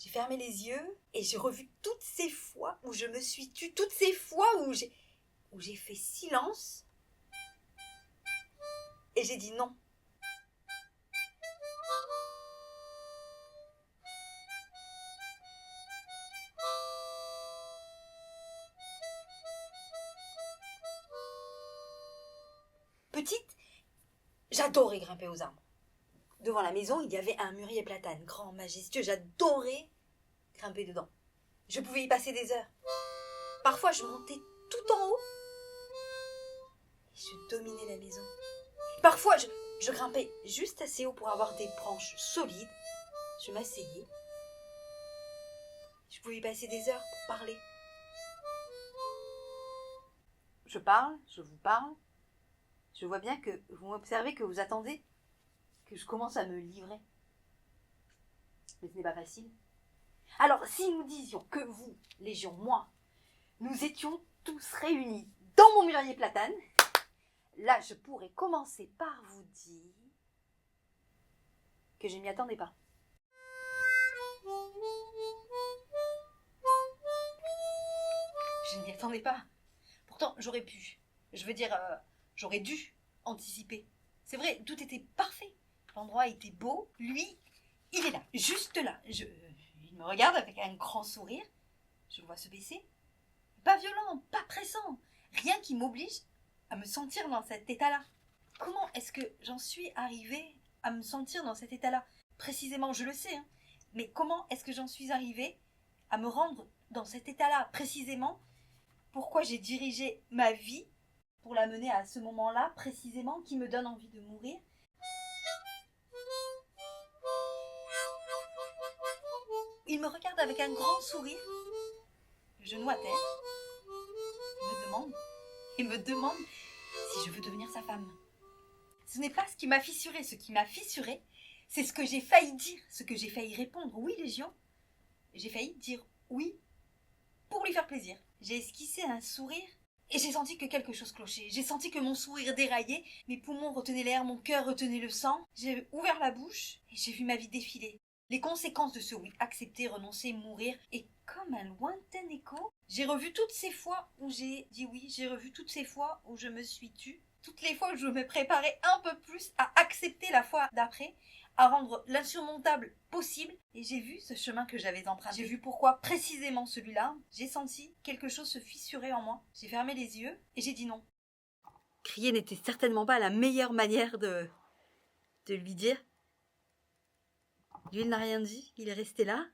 J'ai fermé les yeux et j'ai revu toutes ces fois où je me suis tue, toutes ces fois où j'ai fait silence et j'ai dit non. Petite, j'adorais grimper aux arbres. Devant la maison, il y avait un mûrier platane, grand, majestueux. J'adorais grimper dedans. Je pouvais y passer des heures. Parfois, je montais tout en haut et je dominais la maison. Parfois, je grimpais juste assez haut pour avoir des branches solides. Je m'asseyais. Je pouvais y passer des heures pour parler. Je parle, je vous parle. Je vois bien que vous m'observez, que vous attendez que je commence à me livrer. Mais ce n'est pas facile. Alors, si nous disions que vous, Légion, moi, nous étions tous réunis dans mon mûrier platane, là, je pourrais commencer par vous dire que je ne m'y attendais pas. Je ne m'y attendais pas. Pourtant, j'aurais pu. J'aurais dû anticiper. C'est vrai, tout était parfait. L'endroit était beau. Lui, il est là, juste là. Il me regarde avec un grand sourire. Je le vois se baisser. Pas violent, pas pressant. Rien qui m'oblige à me sentir dans cet état-là. Comment est-ce que j'en suis arrivée à me sentir dans cet état-là? Précisément, je le sais. Mais comment est-ce que j'en suis arrivée à me rendre dans cet état-là? Précisément, pourquoi j'ai dirigé ma vie pour la mener à ce moment-là, précisément, qui me donne envie de mourir? Il me regarde avec un grand sourire, le genou à terre. Il me demande si je veux devenir sa femme. Ce n'est pas ce qui m'a fissuré. Ce qui m'a fissuré, c'est ce que j'ai failli dire, ce que j'ai failli répondre. Oui, Légion. J'ai failli dire oui pour lui faire plaisir. J'ai esquissé un sourire et j'ai senti que quelque chose clochait. J'ai senti que mon sourire déraillait, mes poumons retenaient l'air, mon cœur retenait le sang. J'ai ouvert la bouche et j'ai vu ma vie défiler. Les conséquences de ce oui, accepter, renoncer, mourir, et comme un lointain écho, j'ai revu toutes ces fois où j'ai dit oui, j'ai revu toutes ces fois où je me suis tue, toutes les fois où je me préparais un peu plus à accepter la fois d'après, à rendre l'insurmontable possible, et j'ai vu ce chemin que j'avais emprunté. J'ai vu pourquoi précisément celui-là, j'ai senti quelque chose se fissurer en moi. J'ai fermé les yeux et j'ai dit non. Crier n'était certainement pas la meilleure manière de lui dire. Lui, il n'a rien dit, il est resté là.